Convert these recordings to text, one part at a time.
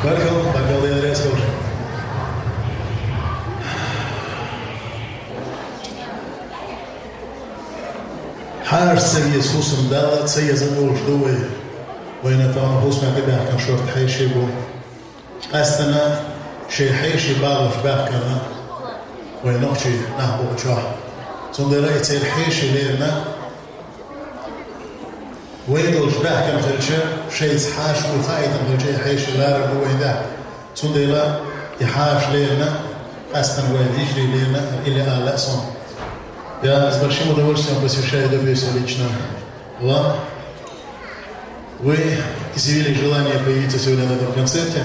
Bargal ielries augšā. حارس يسوس مدلت سيزنوش دوي وين تانا بوسنا كده كان شورت حيشي بو أستنا شي حيشي باغف باكنا وين نقشي نهبو جاه صندلا يتسير حيشي ليرنا وين دولش باكنا خلشة شي حاش وخايدا خلشة حيشي لارب وين ده صندلا يحاش ليرنا أستنا وين يجري ليرنا إلى آلاء صن. Я с большим удовольствием посвящаю добьюсь лично вам. Вы изъявили желание появиться сегодня на этом концерте.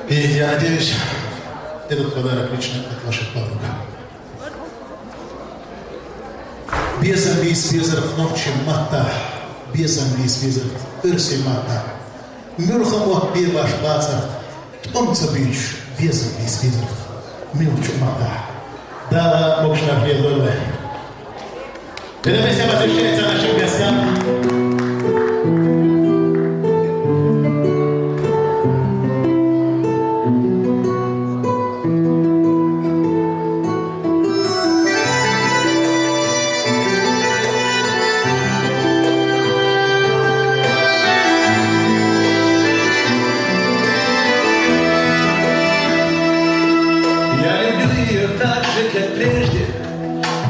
И я надеюсь, этот подарок лично от ваших подруг. Безамбис безарт ночи мата, безамбис безарт ырси мата. Мюрхам вот бебаш бацарт, томца бич, безамбис безарт, мюрчу мата. Да, мощно вглядывай. Эта песня посвящается нашим гостям.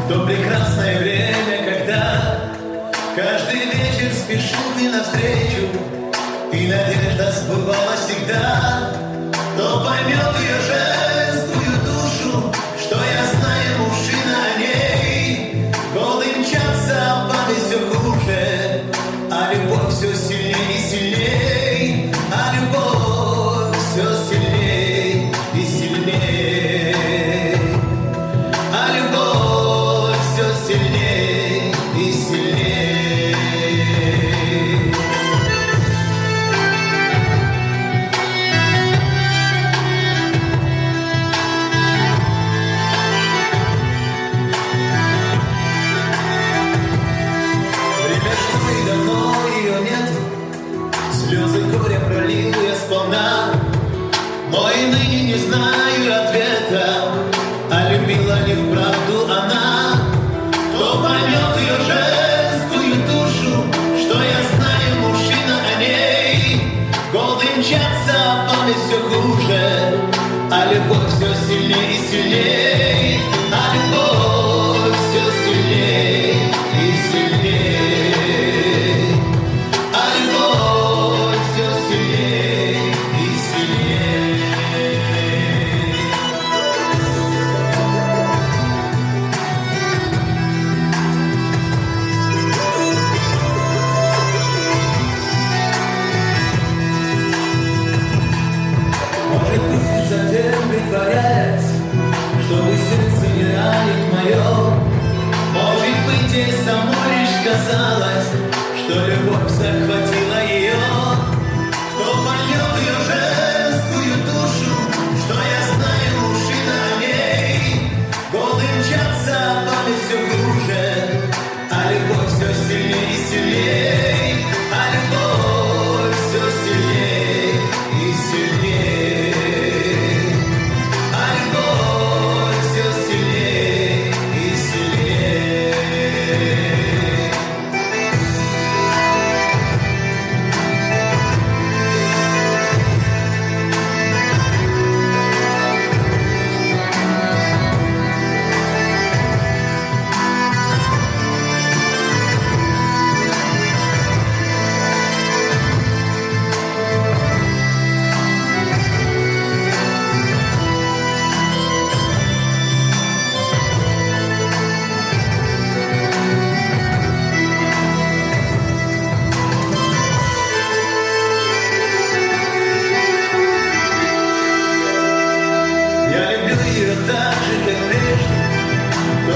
То прекрасное время, когда каждый вечер спешу ты навстречу, и надежда сбывалась всегда. То поймет ее женскую душу, что я знаю мужчина о ней. Годы мчатся, а память все хуже, а любовь все сильнее и сильнее, а любовь все сильнее и сильнее. Сильнее и сильнее. Время шло и давно ее нету, слезы горя пролил я сполна, но и ныне не знаю ответа, а любила ли вправду она. Кто поймет ее женскую душу, что я знаю мужчина о ней. Годы мчатся, а память все хуже, а любовь все сильнее и сильнее, а любовь все сильнее и сильнее, а любовь все сильнее и сильнее. Затем притворяясь, чтобы сердце не ранит мое. Может быть, ей самой лишь казалось, что любовь захватила ее. Кто поймет ее женскую душу, что я знаю мужчина о ней. Годы мчатся, а память все хуже, а любовь все сильнее и сильнее, а любовь все сильнее и сильнее.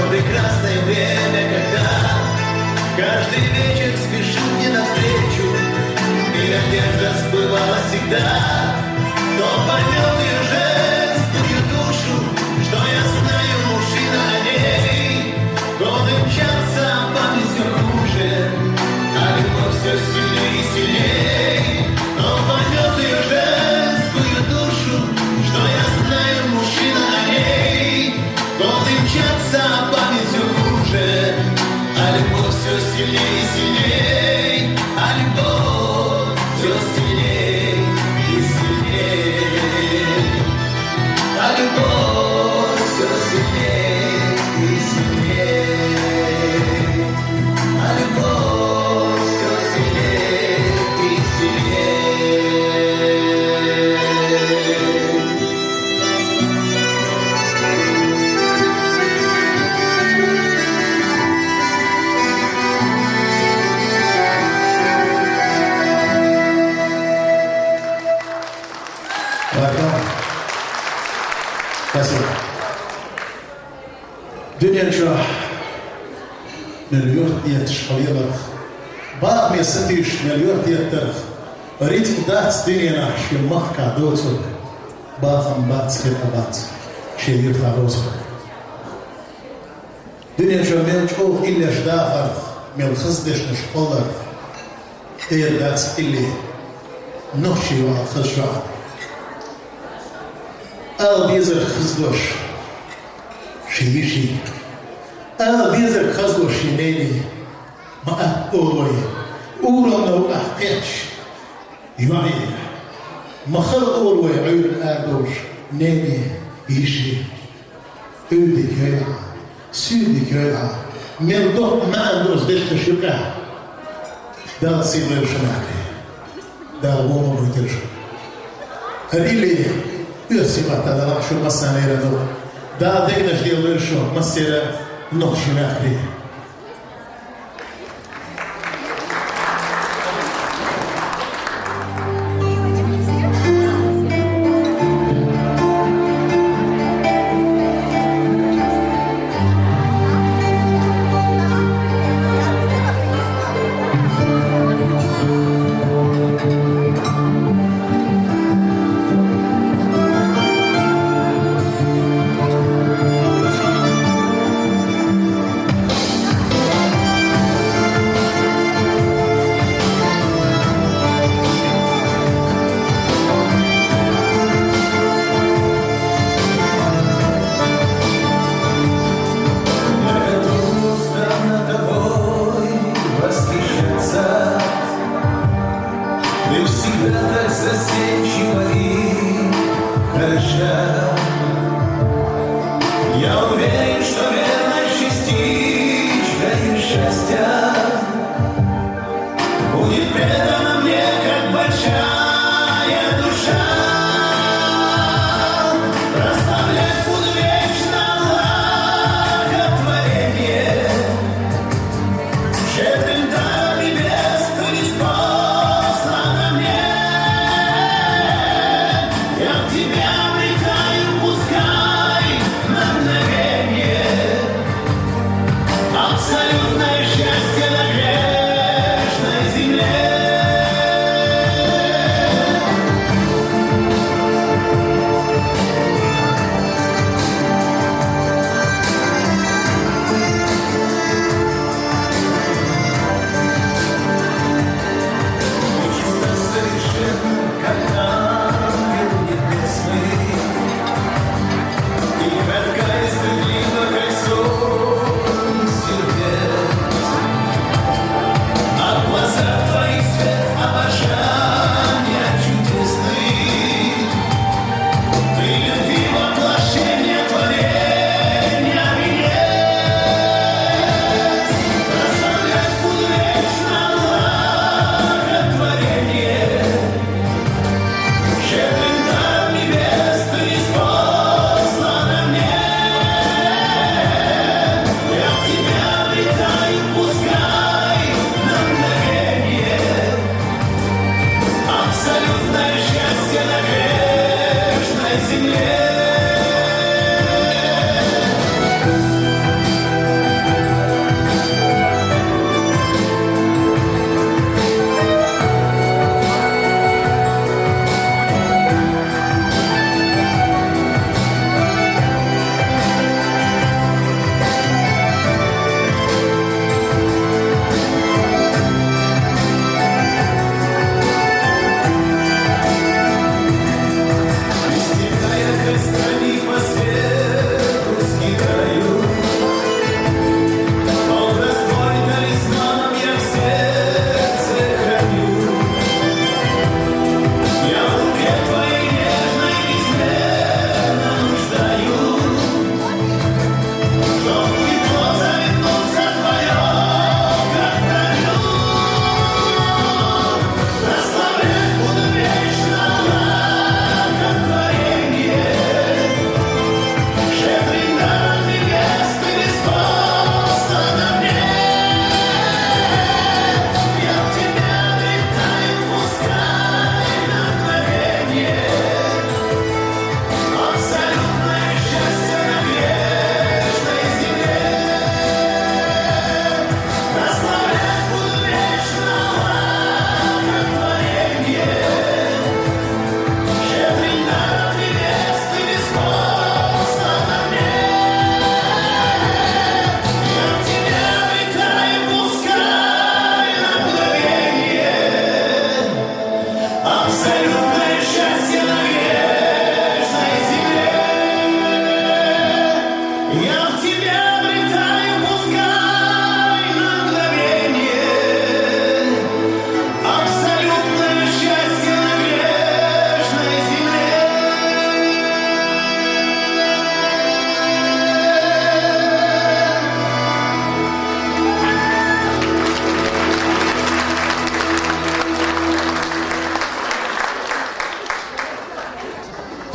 Прекрасное время, когда каждый вечер спешу мне навстречу, и надежда сбывалась всегда. Кто поймет ее женскую душу, что я знаю мужчина о ней. Годы мчатся, а память все хуже, а любовь все сильнее и сильнее. Кто поймет ее женскую сильней, а любовь все сильней и сильней, а любовь все сильней и сильней, а любовь все сильней и сильней. Спасибо. Дünyanca milyar yetiş alıyorlar. Bak mesetiş milyar yettir. Rit dat dünyana şu mahka doçuk. Bakam bat skil abat. Şehir tarozu. Dünyanca melço illa şdafar. Mel khizdeş nişkollar. Eğer dat illi. Nuhşi ve khizşa. Al-Bizir Khizdosh Shiyishi Al-Bizir Khizdosh Shineni Ma'at Oloy Urano Ahqech Yuani Makhal Oloy Uyr Adosh Neni Yishi Ödi Köya Südi Köya Mildok Ma'andos Deshta Shuka Dal Silver Shanaki Dal Womo Buitirshu Harili Üsivata da şu masanera do. Da degnaş diyorlar şu masera nokşinakri. Я уверен, что верная частичка и счастья будет предана мне, как большая душа. Прославлять буду вечно благотворение, щедрым даром небес Христос на мне. Я в тебя обретаю, пускай на мгновение.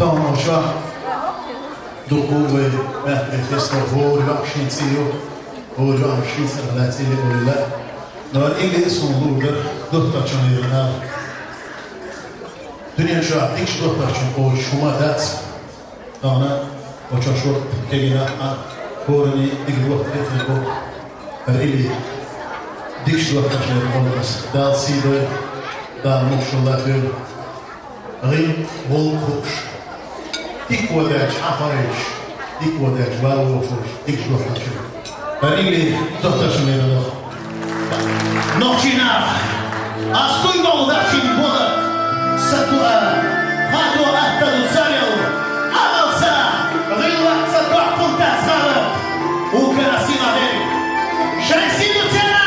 Tanosha, dukkuwe, Kristo, vårga skintsio, vårga skintsarläti olilla. När ille som lorder, duktatjonirna. Dünya şu an ilk duktatjon o şumadat. Dana, o çaşort, kegina, korni, digluat, etnibo. Ille, diks duktatjon ollas. Dal sido, dal mokşullatör. Rim, volkuş. Dik وداج عفرش dik وداج واوفر dik duktatjon. Ille duktatjon ollas. Nocina, ascultă-o daci-n bună, sătua, fatu ahtă duțariu, amalsa, râlua sătua punta zală, ucă asima de, și-ai duțena!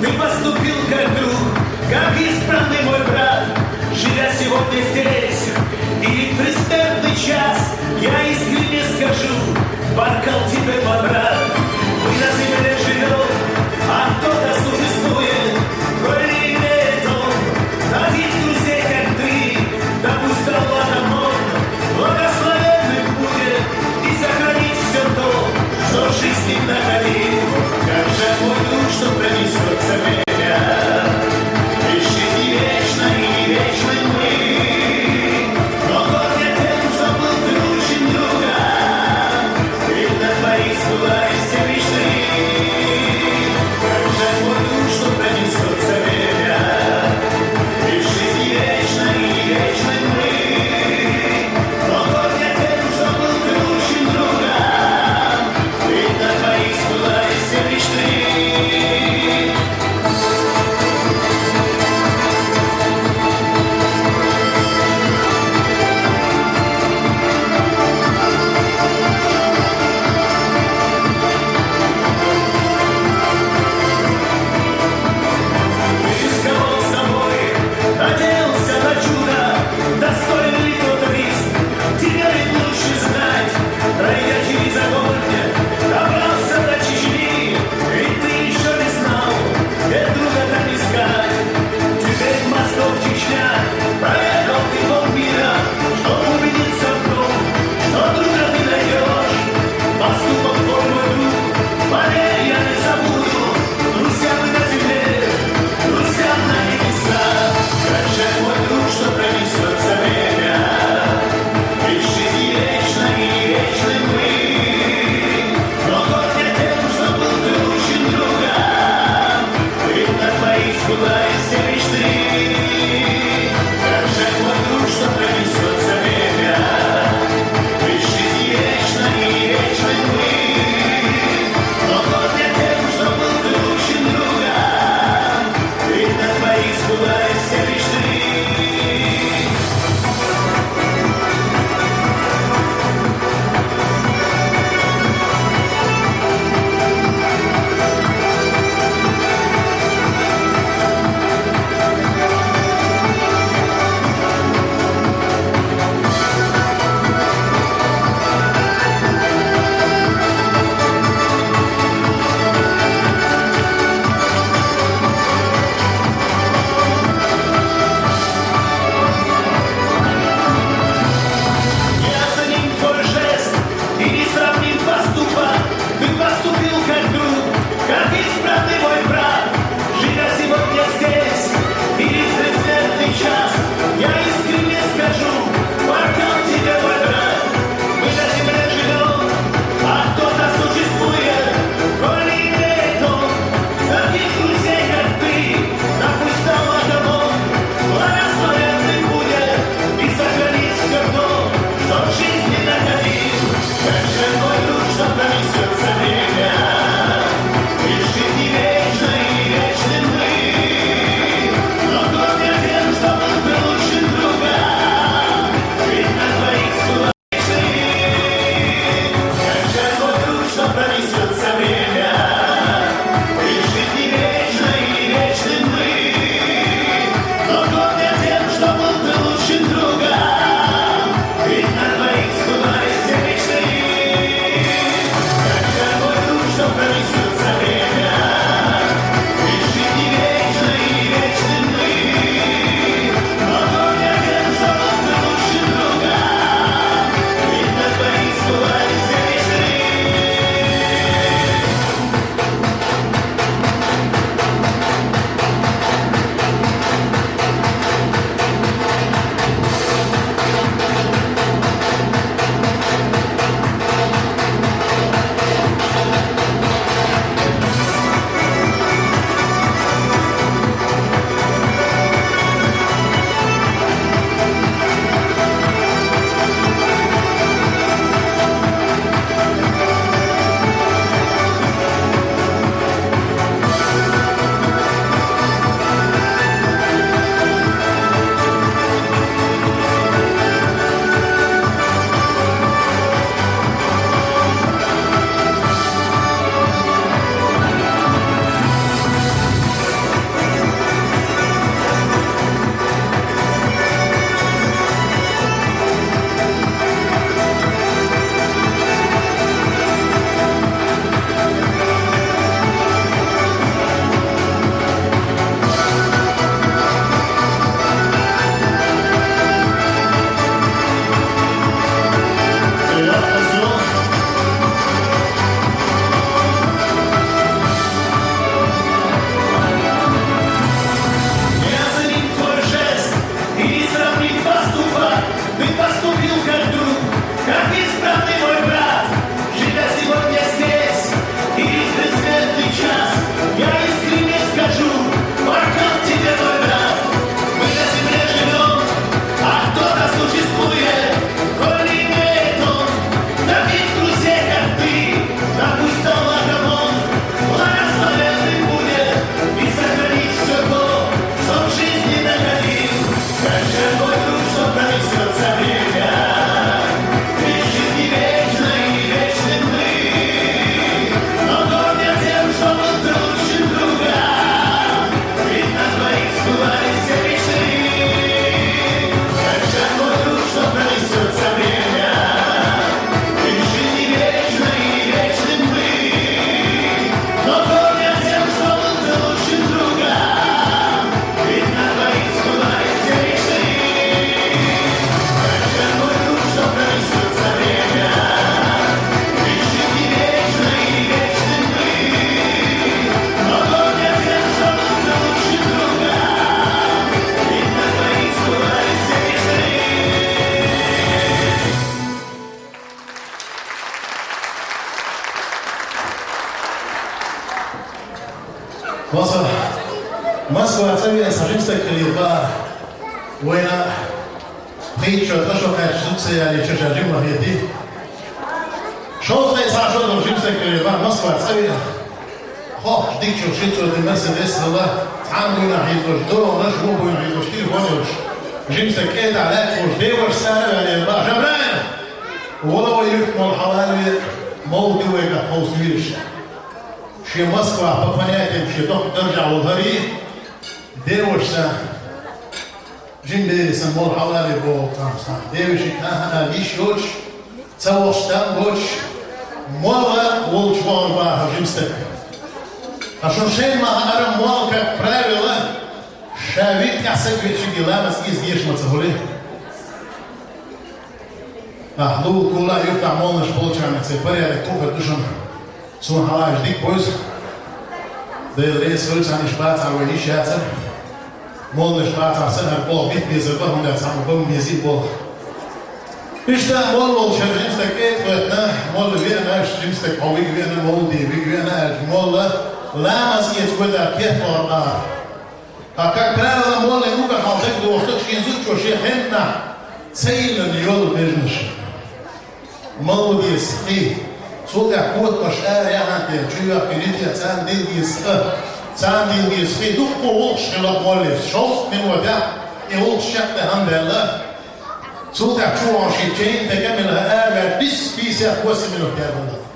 Ты поступил как друг, как избранный мой брат, живя сегодня здесь, и в предсмертный час я искренне скажу, Баркал тебе, мой брат, мы на земле живем, а кто-то существует, кроме имеет он, таких друзей, как ты, да пусть Аллахом он благословенным будет и сохранить все то, что в жизни находил. Как же мой дух, что пронесется меня, исчезни вечно и не вечны мы. Но год я тем, что был ты лучшим другом, ведь на твоих сбылались все мечты. Как же мой дух, что пронесется меня, исчезни вечно и не вечны мы. Но год я тем, что был ты лучшим другом, ведь на твоих сбылались все мечты. Пронесется время, и жизни вечной и вечным мы. وصل مسكوا تسوي سجمستك اليبار وين قيت شو تشوف هالشخص يعني تشجم له يدي شو زي صار شو لو جمستك اليبار مسكوا تسوي خو ديك شو شيتو دي مرسيدس الله تعاملوا نحيز وش دور نش مو بين نحيز وش كيف وش جمستك كده عليك وش دي وش سنة يعني الله جبران ولو يكمل حوالي موضوع كقوس ويرش شي مسكوا بقناتهم شي ترجع والهري ديوش سا جنبي سمول حوالي بو تامسا ديوش كان ليشوش تسوش تاموش مولا ولش وان باه جمستك عشان شيء ما أنا موال كبراولا شاويت كحسك في لامس إزديش ما تقولي أحلو كلها يفتح مولنا شبولش عن تسيبري على كوفة دوشن سون حلاج ديك بويز ده الرئيس فرش عن إشباط على ولي شاتر مولنا إشباط على سنة بول بيت بيزربهم ده سامو بوم يزيد بول إشتا مول والشر جمستك إيه تويتنا مول فينا إيش جمستك قوي فينا مول دي فينا مول لامس يتودا كيف والله هكاك براولا مول يوجا حاطك دو وقتك شينزوت شو شيء حنا سيل اليول بيجنش مول دي سقي صوت قوت مشاعر يعني تشوف كريتيا تان دي تان دي سقي دو قوش على مول شوف من ودا يقول شكل هم بالله صوت شو شيء جين تكملها آبر بس بيسا قوس منه كذا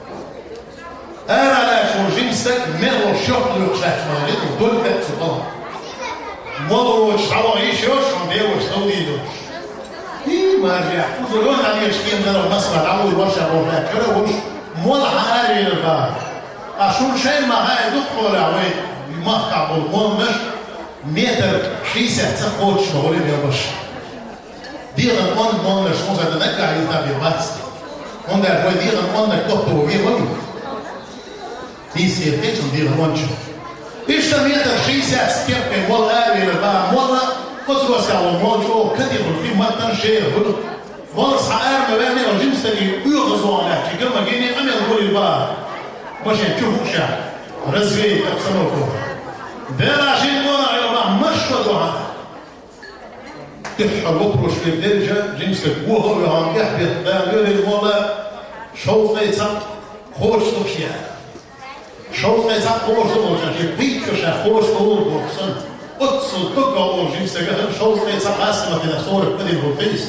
أنا لا شو جنسك مرة شكله شكله ليه دول كتبه مروش حوايش يوش عنديوش توديدوش إيه ما رجع وزلون عم يشكين ده المسمى عود ورشة روحنا كده وش مول حاري البار أشون شيء ما هاي دخول عوي مقطع بالمول مش متر حيسة تقوتش بقولي بيوش دي الأمون مول مش موزة نرجع يتابع بس هون ده هو دي الأمون نكتبه وهي مهم دي تيتم دي الهونش إيش تميتر شيء سكيب ولا أبي لبا ولا قصوص على الموجو كذب في متن شيء هلو ولا صعار ما بيني وجيم سري يغزو على شيء كل ما جيني أنا أقول البا باش نشوف شا رزقي تبصمكم ده عشان ولا على مش وضع تحلو بروش في الدرجة جيم سري وهو يعم يحبط ده يقول ولا شو فيتم خوش تبشيا شو فيزا خوش تبغى شيء بيتش خوش تقول بوكسن أتصل تقول جيمس كده شو فيزا حاسمة كده صور كده البوكيس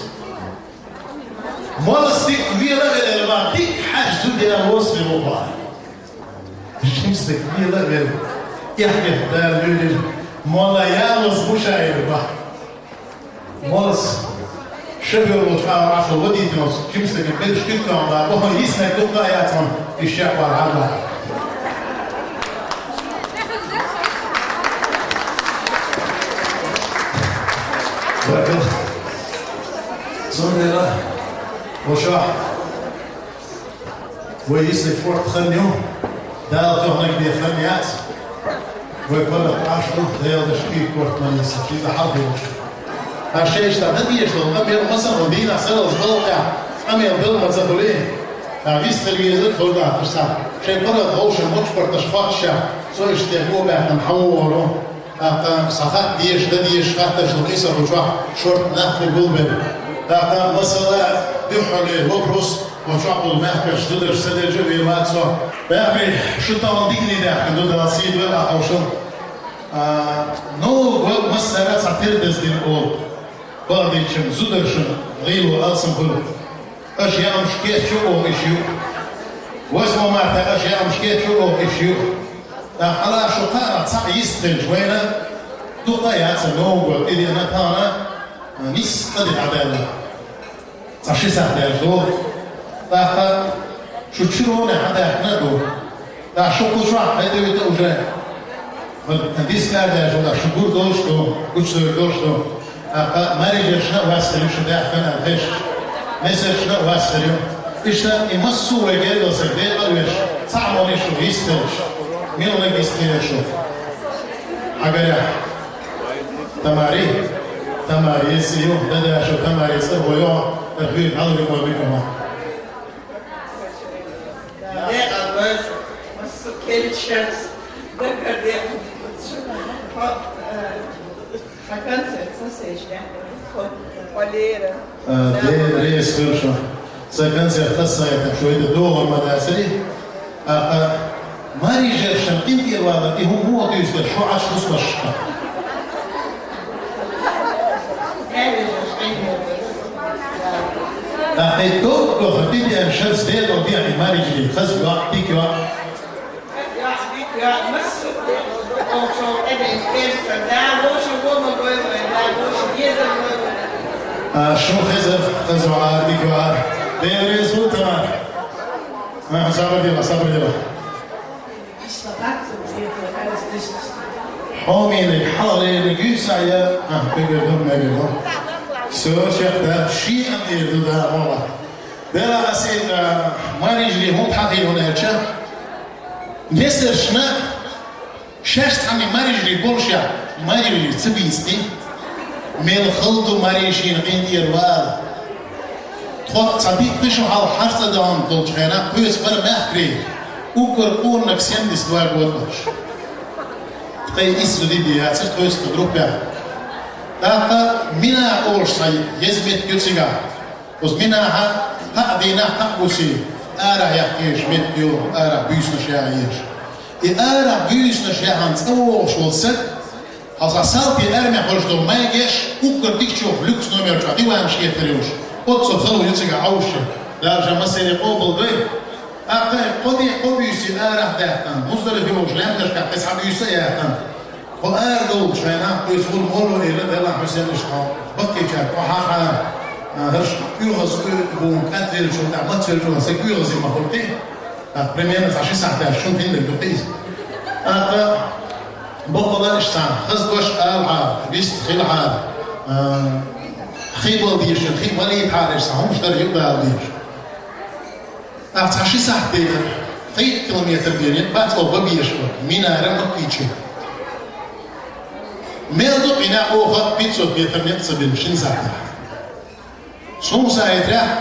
مالستيك كبيرة غير اللي ديك حاجة تودي الوصف الموضوع جيمس كبيرة غير يحكي ده ليل مالا يالس بوشاير بقى مالس شبيه الوشعار عشان ودي تنص جيمس كبير شكل كان بقى وهو يسمع كل آياتهم الشعب والعالم صندلا وشاح ويسلك فورت خنيو دالتو هناك دي خنيات ويقول لك عشرة ديال تشكيل كورت من يسكي إذا حربي هالشيء اشتغل يشتغل أمير مصر ودينا سنة صغيرة أمير بلما تقوليه عبيس تلفزيون خلنا فرصة شيء بلد هوش المجبر تشفاقشة سو يشتغلوا بها نحوروا صخات ديش ديش خاطر شلقيس الرجوع شرط نحن قلبنا لكن مثلا بيحولي بكروس وشعب المحكش تدرس سنة جبي ماتسو باقي شو توانديني ده حدود رصيد ولا أو شو نو مثلا تعترض دين أول بعض الشم زودرشن غيلو أصلا كله أشياء مشكلة شو أو إشيو واسمه معتا أشياء مشكلة شو أو إشيو على شو كانت صح يستنج وينه تقيا سنوب إذا أنا كان نسقط العدالة صحيح سهل يزور لكن شو تشيلون حتى إحنا دو لا شو كشوا هيدا بتوجه هنديس كذا شو لا شو بور دوش دو كوش دوش دو ماري جشنا واسريم شو ده إحنا هش مثل شنا واسريم إيش ده يمسوا رجال وسكدي قالوش صعبوني شو يستنج مين اللي يستنج شو أجرا تمارين سيو ده شو تمارين سيو ويا تبين هذا اللي هو بيكونه ده أول بس كل شخص ده كده Vacância, francês, né? Olheira. رئيس فرشة سكنسي خاصة شوية دوغة مداسري ما يجي الشمقين في الوضع هو تيسر شو عاش خصوص الشقة أخي توقف خطيتي أمشاد زداد وضيعي ما يجي خص وقت ديك وقت Ja, mensen ook zo en in eerste daar was je wonen worden en daar was je hier worden. شو خزر وعار ديك وعار ديري سوء تمام صبر ديلا حومي لك حالي لك يسعي بيقدر ما يقدر سو شيخ ده شيء أمير ده والله ديلا أسيد ما نجري هون تحقي هنا هالشيء يسر شنا شاشت عمي ما نجري بولشا ما يجري تبيستي ميل خلطو ماريشين عندي الوال تخوض صديق تشو حال حرصة دام دولش خينا كويس بر مخري وكر قول نكسيان دي سدوار بوضوش تقي إسو دي بيها تسر كويس تدروب بيها داقا منا أولش صحيح يزمت كيوتسيقا وز منا ها دينا حقوسي آرا يحكيش ميت كيو آرا بيسنا شاعيش آرا بيسنا شاعانت أولش والسد Als zelf je ermee wordt door mij is, ook een dichtje of luxe nummer, die we hem schrijven. Ook zo veel je zeggen oudje, daar zijn mensen die opel doen. قد يصير أرح دهتن مصدر في وجلان تركع تسعة يصير دهتن وأردو شينا يسول مولو إلى دلا حسين الشقاق بقي جاب وحاها هرش يغز بون كاتير شو تعمل تسير شو هسه يغز ما قلتي بريمير عشان ساعة شو فين الدكتور بقى اشتان خزوش العاب بيست خيل عاب خيبل ديش خيبل لي تعرف سهم مشتر يبدا ديش أفتح شيء ساعة دير 3 كيلومتر بيرين باتو ببيش مينا رم بيتشي ميلدو بينا أوه بيتزو بيتر ميتسبين شين ساعة سوم ساعة راه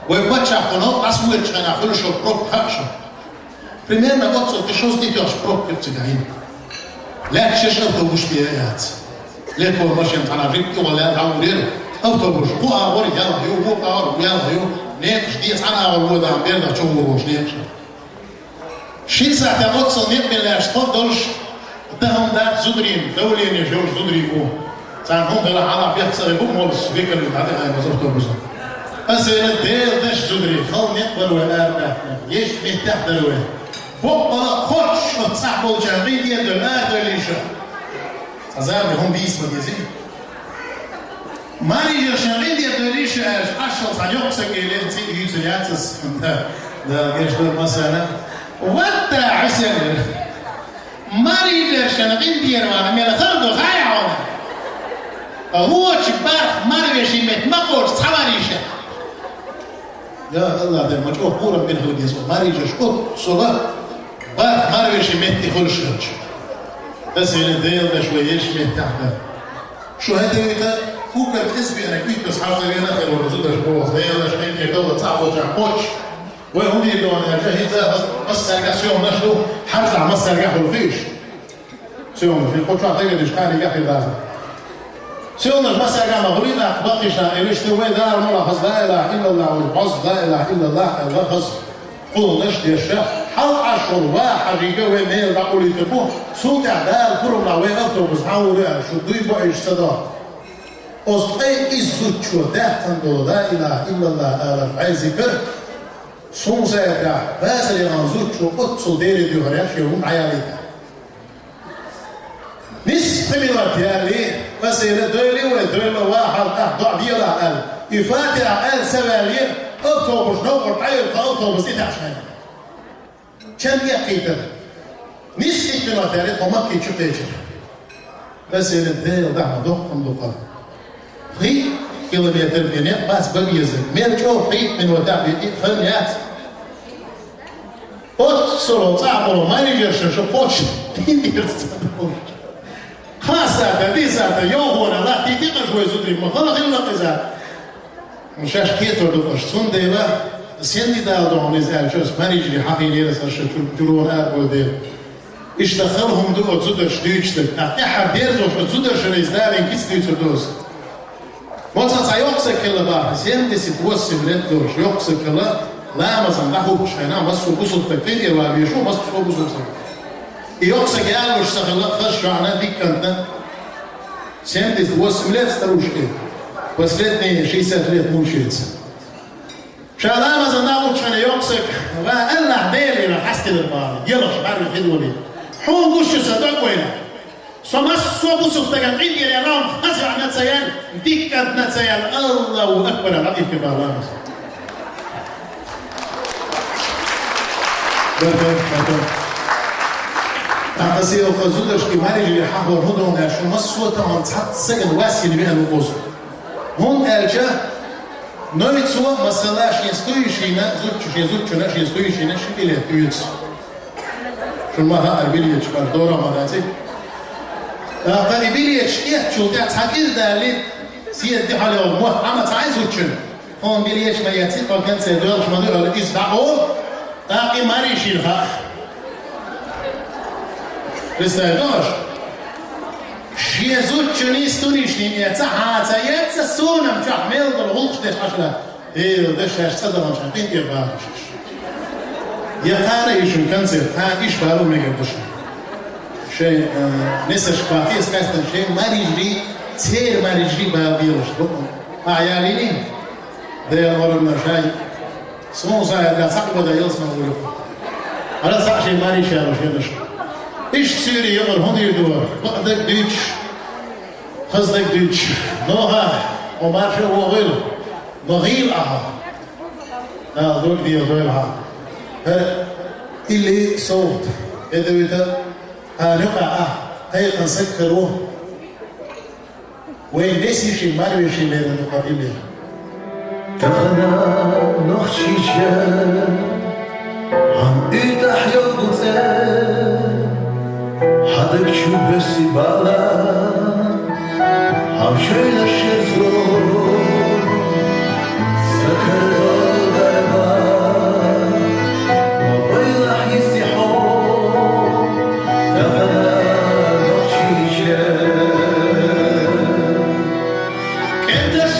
ويبتشا قناة أسويت شنا خلشو بروب هكشو Primeiro negócio que shows de teus próprios cigarrinhos. لا تشيش أوتوبوس بيات لا تقول ماشي نتاعنا فيك ولا تعورير أوتوبوس هو أوري يلا هو أور يلا هو نيتش ديس أنا أول وده عم بيرجع تشوفه نيتش شيء ساعة تقصد نيت من لاش تفضلش تهم ده زدرين دولين يجور زدري هو ساعة هم بلا حلا بيحصل يبوم مول سبيكر اللي بعدين هاي مزور أوتوبوس أسئلة دير دش زدري خل نقبل ولا أربع يش نتحت دلوين بقى خش وتصاحبوا جميل يد الآن دليشة أزارني هم بيسمى ديزين ماني جميل يد دليشة أشخص عن يقصك إليه تيجي يتياتس ده جيش ده مثلا وانت عسل ماني جميل دير وانا ميلا ثردو خايا وانا هو شبار ماني جميل مقور صواريشة يا الله ده مجهول كورا من هوديس ماني جميل صلاة بار مارويش متي خلشش بس الديل ده شويش متحته شو هذا ويتا هو كان حسبي انا كنت بس حاطط لي انا خير ورزق شبوز ديل شويه يدور صعب وجع بوتش وهم يدون جاهزه بس سرقاسيون نشلو حرز على مصر ياخذ فيش سيون في قطعه عطيه اشكال ياخذ هذا سيون بس يا مغرينا بقيش ايش توي دار ملاحظ لا اله الا الله والحظ لا اله الا الله اللفظ قول نشتي الشيخ حل عشر واحد يجوا ميل بقول يتبوه صوت عدال كرم لوين أوتوبوس عوري شو دوي بعيش صدا أصبحي إزوج شو ده تندو لا إله إلا الله ألف عايز يكر صوم ساعة بس اللي نزوج شو أتصل ديري ديو هرياش يوم عياليك نصف مليار ديالي بس إذا دولي ودولي واحد ضع ديالا أل يفاتح أل سبالين أوتوبوس نوبر عيل أوتوبوس يتعشان كم يقيتر نصف كيلومتر وما كيتشو تيجر بس الديل ده دقم دقم خي كيلومتر بينات بس ببيزك مين شو خيط من وداع بيت خليات أتصلوا تعبوا ما يجرش شو بوش خاصة ديسة يوهونا لا تيتيقش ويزودري ما خلا خلا قزا مشاش كيتر دوش صن ديلا سيدي دال دون نزال شوز مانيجري حقيقي لسه شو جلور أربول ديل إيش دخلهم دو أتزودش ديوشتك أحد ديرزوش أتزودش ريزدارين كيس ديوتردوز موتا يوكسك كلا بار سيندي سيتوسم لتوش يوكسك كلا لا مزن دخوش هنا مسو بوسو تكتير وابيشو مسو بوسو يوكسك يالوش سخلا خش عنا ديكنا سيندي سيتوسم لتستروش كي последние 60 лет мучается. شغلة مزن دخوش هنا يوكسك وقال حديلي لحستي للبار يلوش بعرف حدولي حون قوش صدق وينه سمس وبوسف تكن عندي اليوم أسرع نتسيال ديكت نتسيال الله أكبر العظيم كبار أقصي وقزودش كمالي اللي حقوا هدوم عشان مسوة عن تحت سجن واسي اللي بيها الوقوز هون ألجا نويت سوا مسلاش يستويشينا زوجنا يستويشينا شبيله تيوتس شو ما ها أربيليش بردورة مراتي أربيليش إيه شو ده تحكي دالين سيد دي حالي أغموه عم تعايز وتشن هون بيليش ما ياتي كان سيدوش ما نقول الإسبوع أقي ماري شيلها بسيدوش شيء زوجني ستونيشني يتعاطى يتسونم تحمل بالغلق ده حشلة إيه ده شاش صدر مش عارفين كيف بعرفش يا ترى إيش كان سير ترى إيش بالو ميجبش شيء نسش باتيس كاستن شيء ما يجري سير ما يجري بابيوش عياليني ده يقولون شيء سمو ساعة لا صعب ده يلصق ويقول على صح شيء ما يشارك شيء إيش سيري يمر هون يدور بعدك ديتش خزدك ديتش نوها وما شو هو غير ضغيل دول دي ضغيلها اللي صوت إذا بده نقع هي تنسكروه وين نسي شيء ما له شيء لنا نقع إليه تغنى نخشيشة عم إتح يوقتين حدك شو بس بالا عم شوينا الشزور سكر غربا وبيلح يسيحون تغنى نخشيشة كنت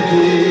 ты.